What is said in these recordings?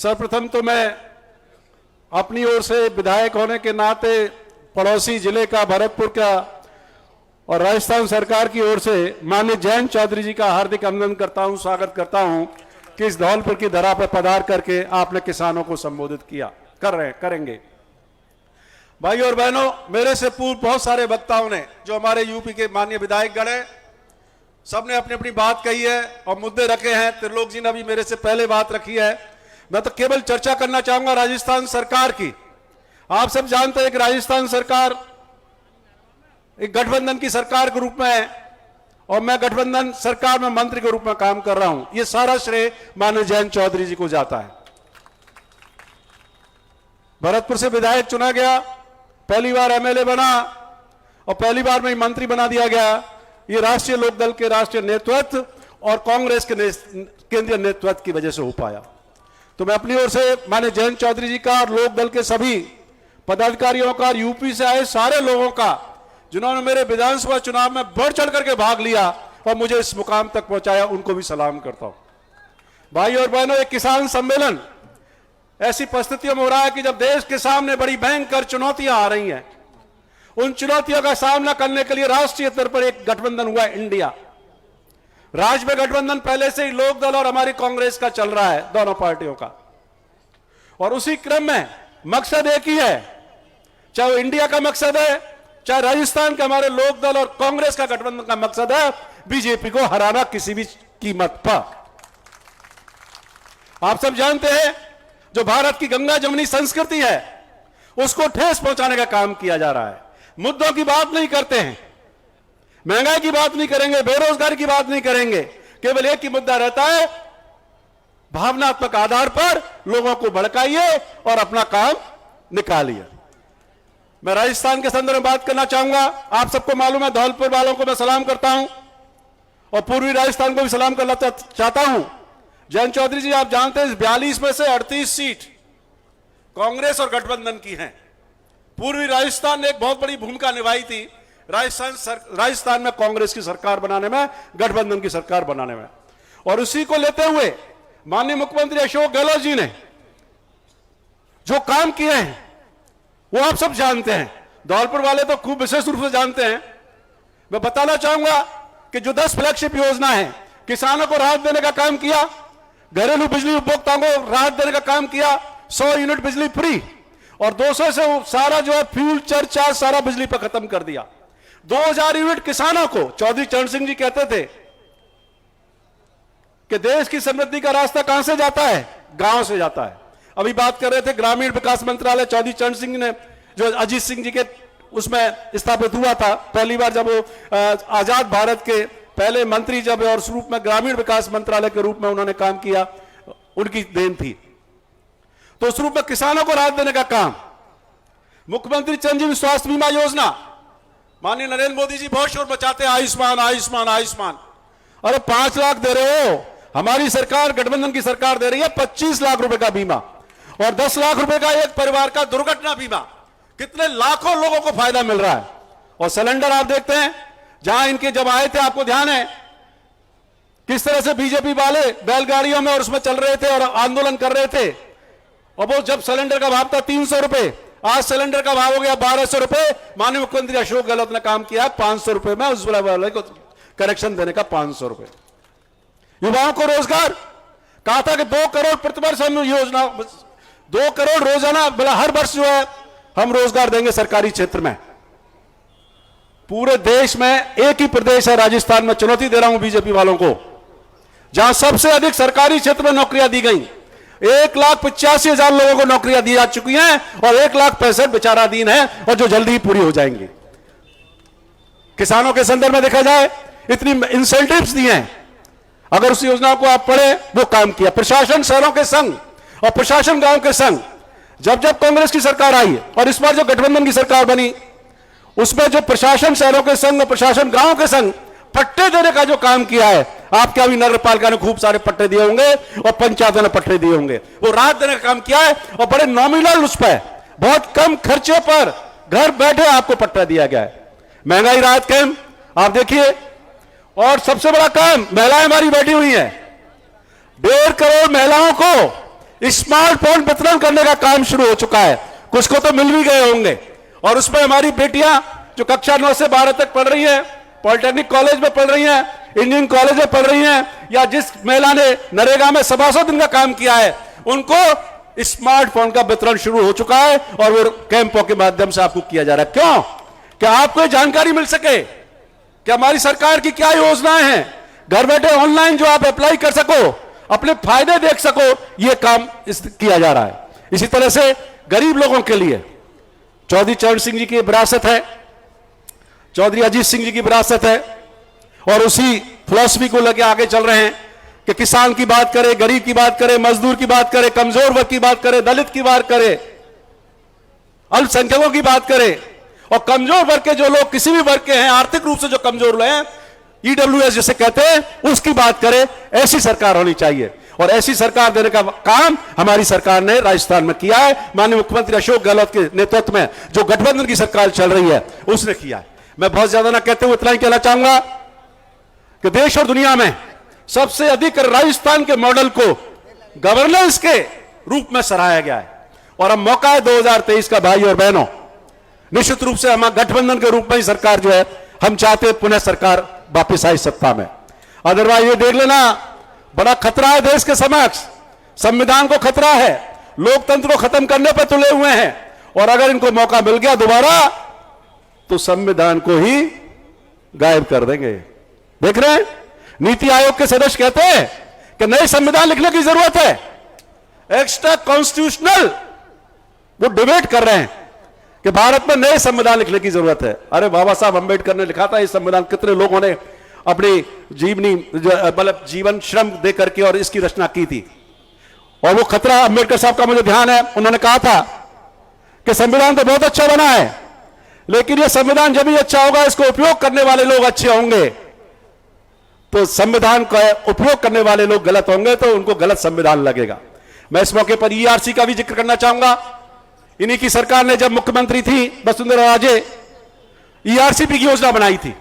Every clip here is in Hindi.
सर्वप्रथम तो मैं अपनी ओर से विधायक होने के नाते पड़ोसी जिले का भरतपुर का और राजस्थान सरकार की ओर से माननीय जयंत चौधरी जी का हार्दिक अभिनंदन करता हूं, स्वागत करता हूं कि इस धौलपुर की धरा पर पधार करके आपने किसानों को संबोधित किया करेंगे। भाई और बहनों, मेरे से पूर्व बहुत सारे वक्ताओं ने, जो हमारे यूपी के माननीय विधायकगण हैं, सबने अपनी अपनी बात कही है और मुद्दे रखे हैं। त्रिलोक जी ने भी मेरे से पहले बात रखी है। मैं तो केवल चर्चा करना चाहूंगा राजस्थान सरकार की। आप सब जानते हैं कि राजस्थान सरकार एक गठबंधन की सरकार के रूप में है और मैं गठबंधन सरकार में मंत्री के रूप में काम कर रहा हूं। यह सारा श्रेय माननीय जयंत चौधरी जी को जाता है। भरतपुर से विधायक चुना गया, पहली बार एमएलए बना और पहली बार में मंत्री बना दिया गया। ये राष्ट्रीय लोकदल के राष्ट्रीय नेतृत्व और कांग्रेस के केंद्रीय नेतृत्व की वजह से हो पाया। तो मैं अपनी ओर से माननीय जयंत चौधरी जी का और लोकदल के सभी पदाधिकारियों का और यूपी से आए सारे लोगों का, जिन्होंने मेरे विधानसभा चुनाव में बढ़ चढ़ करके भाग लिया और मुझे इस मुकाम तक पहुंचाया, उनको भी सलाम करता हूं। भाई और बहनों, एक किसान सम्मेलन ऐसी परिस्थितियों में हो रहा है कि जब देश के सामने बड़ी भयंकर चुनौतियां आ रही हैं, उन चुनौतियों का सामना करने के लिए राष्ट्रीय स्तर पर एक गठबंधन हुआ है, इंडिया। राज्य में गठबंधन पहले से ही लोकदल और हमारी कांग्रेस का चल रहा है, दोनों पार्टियों का। और उसी क्रम में मकसद एक ही है, चाहे वो इंडिया का मकसद है, चाहे राजस्थान के हमारे लोकदल और कांग्रेस का गठबंधन का मकसद है बीजेपी को हराना किसी भी कीमत पर। आप सब जानते हैं, जो भारत की गंगा जमुनी संस्कृति है उसको ठेस पहुंचाने का काम किया जा रहा है। मुद्दों की बात नहीं करते हैं, महंगाई की बात नहीं करेंगे, बेरोजगारी की बात नहीं करेंगे, केवल एक ही मुद्दा रहता है, भावनात्मक आधार पर लोगों को भड़काइए और अपना काम निकालिए। मैं राजस्थान के संदर्भ में बात करना चाहूंगा। आप सबको मालूम है, धौलपुर वालों को मैं सलाम करता हूं और पूर्वी राजस्थान को भी सलाम करना चाहता हूं। जयंत चौधरी जी, आप जानते हैं 42 में से 38 सीट कांग्रेस और गठबंधन की हैं। पूर्वी राजस्थान ने एक बहुत बड़ी भूमिका निभाई थी राजस्थान में कांग्रेस की सरकार बनाने में, गठबंधन की सरकार बनाने में। और उसी को लेते हुए माननीय मुख्यमंत्री अशोक गहलोत जी ने जो काम किए हैं वो आप सब जानते हैं, धौलपुर वाले तो खूब विशेष रूप से जानते हैं। मैं बताना चाहूंगा कि जो 10 फ्लैगशिप योजना है, किसानों को राहत देने का काम किया, घरेलू बिजली उपभोक्ताओं को राहत देने का काम किया, 100 यूनिट बिजली फ्री और 200 से सारा जो है फ्यूल चार्ज सारा बिजली पर खत्म कर दिया। 2000 यूनिट किसानों को, चौधरी चरण सिंह जी कहते थे कि देश की समृद्धि का रास्ता कहां से जाता है, गांव से जाता है। अभी बात कर रहे थे ग्रामीण विकास मंत्रालय, चौधरी चरण सिंह ने, जो अजीत सिंह जी के उसमें स्थापित हुआ था पहली बार, जब वो आजाद भारत के पहले मंत्री जब और उस रूप में ग्रामीण विकास मंत्रालय के रूप में उन्होंने काम किया, उनकी देन थी। तो उस रूप में किसानों को राहत देने का काम, मुख्यमंत्री चिरंजीवी स्वास्थ्य बीमा योजना, माननीय नरेंद्र मोदी जी बहुत शोर मचाते हैं, आयुष्मान आयुष्मान आयुष्मान। अरे 5 लाख दे रहे हो, हमारी सरकार गठबंधन की सरकार दे रही है 25 लाख रुपए का बीमा और 10 लाख रुपए का एक परिवार का दुर्घटना बीमा। कितने लाखों लोगों को फायदा मिल रहा है। और सिलेंडर आप देखते हैं, जहां इनके जब आए थे, आपको ध्यान है किस तरह से बीजेपी वाले बैलगाड़ियों में और उसमें चल रहे थे और आंदोलन कर रहे थे। और वो जब सिलेंडर का भाव था 300 रुपए, आज सिलेंडर का भाव हो गया 1200 रुपए। माननीय मुख्यमंत्री अशोक गहलोत ने काम किया 500 रुपए में उस वाले को करेक्शन देने का, 500 रुपए। युवाओं को रोजगार, कहा था कि 2 करोड़ प्रतिवर्ष हम योजना, 2 करोड़ रोजाना हर वर्ष जो है हम रोजगार देंगे सरकारी क्षेत्र में। पूरे देश में एक ही प्रदेश है राजस्थान में, चुनौती दे रहा हूं बीजेपी वालों को, जहां सबसे अधिक सरकारी क्षेत्र में नौकरियां दी गई। 1,85,000 लोगों को नौकरियां दी जा चुकी हैं और 1,65,000 विचाराधीन है और जो जल्दी ही पूरी हो जाएंगी। किसानों के संदर्भ में देखा जाए, इतनी इंसेंटिव्स दिए हैं, अगर उस योजना को आप पढ़े, वो काम किया। प्रशासन शहरों के संग और प्रशासन गांव के संग, जब जब कांग्रेस की सरकार आई और इस बार जो गठबंधन की सरकार बनी, उसमें जो प्रशासन शहरों के संग और प्रशासन गांव के संग पट्टे देने का जो काम किया है, आपके अभी नगर पालिका ने खूब सारे पट्टे दिए होंगे और पंचायतों ने पट्टे दिए होंगे, वो राहत देने का काम किया है और बड़े नॉमिनल उस पर बहुत कम खर्चे पर घर बैठे आपको पट्टा दिया गया है। महंगाई राहत कैंप आप देखिए, और सबसे बड़ा काम, महिलाएं हमारी बैठी हुई हैं, 1.5 करोड़ महिलाओं को स्मार्टफोन वितरण करने का काम शुरू हो चुका है। कुछ को तो मिल भी गए होंगे, और उसमें हमारी बेटियां जो कक्षा 9 से 12 तक पढ़ रही हैं, पॉलिटेक्निक कॉलेज में पढ़ रही हैं, इंजीनियरिंग कॉलेज में पढ़ रही हैं, या जिस महिला ने नरेगा में 125 दिन का काम किया है, उनको स्मार्टफोन का वितरण शुरू हो चुका है, और वो कैंपों के माध्यम से आपको किया जा रहा है। क्यों? क्या आपको ये जानकारी मिल सके कि हमारी सरकार की क्या योजनाएं हैं, घर बैठे ऑनलाइन जो आप अप्लाई कर सको, अपने फायदे देख सको, ये काम किया जा रहा है। इसी तरह से गरीब लोगों के लिए चौधरी चरण सिंह जी की विरासत है, चौधरी अजीत सिंह जी की विरासत है, और उसी फिलॉसफी को लेकर आगे चल रहे हैं कि किसान की बात करें, गरीब की बात करें, मजदूर की बात करें, कमजोर वर्ग की बात करें, दलित की बात करें, अल्पसंख्यकों की बात करें, और कमजोर वर्ग के जो लोग किसी भी वर्ग के हैं, आर्थिक रूप से जो कमजोर हैं, ईडब्ल्यूएस जिसे कहते हैं, उसकी बात करें। ऐसी सरकार होनी चाहिए, और ऐसी सरकार देने का काम हमारी सरकार ने राजस्थान में किया है। माननीय मुख्यमंत्री अशोक गहलोत के नेतृत्व में जो गठबंधन की सरकार चल रही है, उसने किया है। मैं बहुत ज्यादा ना कहते हुए इतना ही कहना चाहूंगा कि देश और दुनिया में सबसे अधिक राजस्थान के मॉडल को गवर्नेंस के रूप में सराहा गया है, और अब मौका है 2023 का। भाई और बहनों, निश्चित रूप से हम गठबंधन के रूप में ही सरकार जो है, हम चाहते हैं पुनः सरकार वापिस आई सत्ता में। अदरवाइज ये देख लेना, बड़ा खतरा है देश के समक्ष, संविधान को खतरा है, लोकतंत्र को खत्म करने पर तुले हुए हैं, और अगर इनको मौका मिल गया दोबारा तो संविधान को ही गायब कर देंगे। देख रहे हैं, नीति आयोग के सदस्य कहते हैं कि नए संविधान लिखने की जरूरत है, एक्स्ट्रा कॉन्स्टिट्यूशनल वो डिबेट कर रहे हैं कि भारत में नए संविधान लिखने की जरूरत है। अरे बाबा साहब अंबेडकर ने लिखा था ये संविधान, कितने लोगों ने अपनी जीवनी मतलब जीवन श्रम दे करके और इसकी रचना की थी। और वो खतरा अंबेडकर साहब का मुझे ध्यान है, उन्होंने कहा था कि संविधान तो बहुत अच्छा बना है, लेकिन ये संविधान जब भी अच्छा होगा, इसको उपयोग करने वाले लोग अच्छे होंगे, तो संविधान का उपयोग करने वाले लोग गलत होंगे तो उनको गलत संविधान लगेगा। मैं इस मौके पर ईआरसी का भी जिक्र करना चाहूंगा। इन्हीं की सरकार ने जब मुख्यमंत्री थी वसुंधरा राजे, ईआरसीपी की योजना बनाई थी,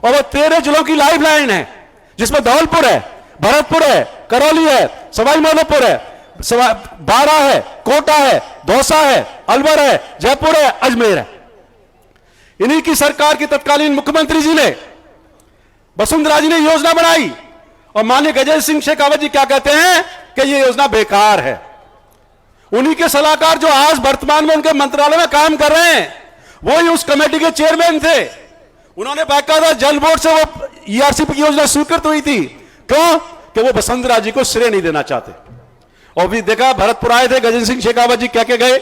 और वो 13 जिलों की लाइफ लाइन है, जिसमें धौलपुर है, भरतपुर है, करौली है, सवाई माधोपुर है, बारा है, कोटा है, दौसा है, अलवर है, जयपुर है, अजमेर है। इन्हीं की सरकार की तत्कालीन मुख्यमंत्री जी ने, वसुंधरा जी ने योजना बनाई, और माननीय गजेंद्र सिंह शेखावत जी क्या कहते हैं कि ये योजना बेकार है। उन्हीं के सलाहकार जो आज वर्तमान में उनके मंत्रालय में काम कर रहे हैं, वो ही उस कमेटी के चेयरमैन थे। उन्होंने बाकायदा जल बोर्ड से वो ईआरसीपी की योजना स्वीकृत हुई थी। क्यों? कि वो वसुंधरा जी को श्रेय नहीं देना चाहते। और भी देखा, भरतपुर आए थे गजेंद्र सिंह शेखावत जी, कह के गए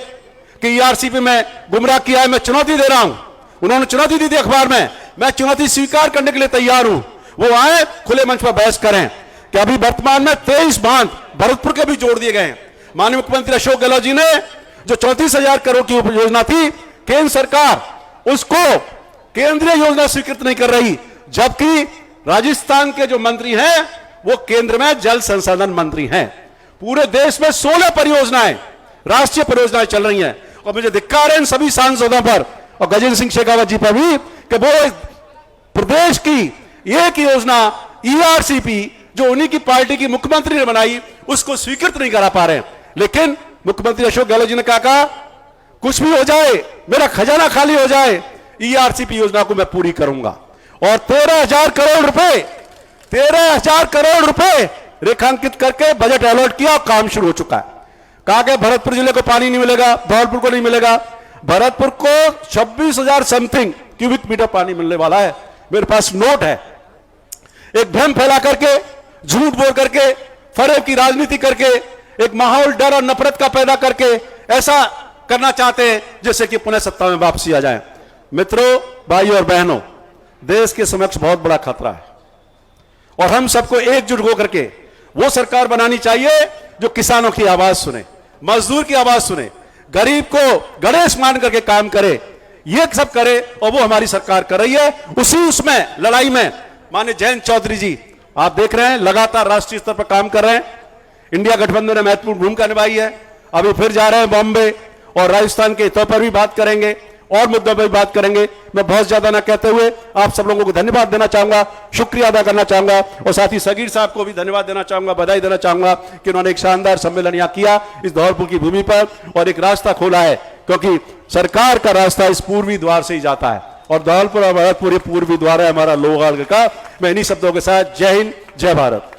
कि ईआरसीपी में गुमराह किया है, मैं चुनौती दे रहा हूं। उन्होंने चुनौती दी थी अखबार में, मैं चुनौती स्वीकार करने के लिए तैयार हूं। वो आए, खुले मंच पर बहस करें कि अभी वर्तमान में 23 बांध भरतपुर के भी जोड़ दिए गए हैं। माननीय मुख्यमंत्री अशोक गहलोत जी ने जो 34,000 करोड़ की योजना थी, केंद्र सरकार उसको केंद्रीय योजना स्वीकृत नहीं कर रही, जबकि राजस्थान के जो मंत्री हैं वो केंद्र में जल संसाधन मंत्री हैं। पूरे देश में 16 परियोजनाएं, राष्ट्रीय परियोजनाएं चल रही हैं, और मुझे धिक्कार है इन सभी सांसदों पर और गजेंद्र सिंह शेखावत जी पर भी कि वो प्रदेश की एक योजना ईआरसीपी जो उन्हीं की पार्टी की मुख्यमंत्री ने बनाई, उसको स्वीकृत नहीं करा पा रहे। लेकिन मुख्यमंत्री अशोक गहलोत जी ने कहा कुछ भी हो जाए, मेरा खजाना खाली हो जाए, ईआरसीपी योजना को मैं पूरी करूंगा। और 13,000 करोड़ रुपए 13,000 करोड़ रुपए रेखांकित करके बजट अलॉट किया और काम शुरू हो चुका है। कहा कि भरतपुर जिले को पानी नहीं मिलेगा, धौलपुर को नहीं मिलेगा। भरतपुर को 26,000 समथिंग क्यूबिक मीटर पानी मिलने वाला है। मेरे पास नोट है। एक भ्रम फैला करके, झूठ बोल करके, फरेब की राजनीति करके, एक माहौल डर और नफरत का पैदा करके ऐसा करना चाहते हैं जैसे कि पुनः सत्ता में वापसी आ जाए। मित्रों, भाइयों और बहनों, देश के समक्ष बहुत बड़ा खतरा है, और हम सबको एकजुट होकर के वो सरकार बनानी चाहिए जो किसानों की आवाज सुने, मजदूर की आवाज सुने, गरीब को गणेश मान करके काम करे, ये सब करे, और वो हमारी सरकार कर रही है। उसमें लड़ाई में माननीय जयंत चौधरी जी आप देख रहे हैं, लगातार राष्ट्रीय स्तर पर काम कर रहे हैं। इंडिया गठबंधन ने महत्वपूर्ण भूमिका निभाई है। अभी फिर जा रहे हैं बॉम्बे, और राजस्थान के हितों पर भी बात करेंगे। और मुद्दों पर बात करेंगे। मैं बहुत ज्यादा ना कहते हुए आप सब लोगों को धन्यवाद देना चाहूंगा, शुक्रिया अदा करना चाहूंगा और साथ ही सगीर साहब को भी धन्यवाद देना चाहूंगा, बधाई देना चाहूंगा कि उन्होंने एक शानदार सम्मेलन यहाँ किया इस धौलपुर की भूमि पर और एक रास्ता खोला है, क्योंकि सरकार का रास्ता इस पूर्वी द्वार से ही जाता है और धौलपुर और भरतपुर ये पूर्वी द्वार है हमारा लोहगढ़ का। मैं इन्हीं शब्दों के साथ जय हिंद, जय भारत।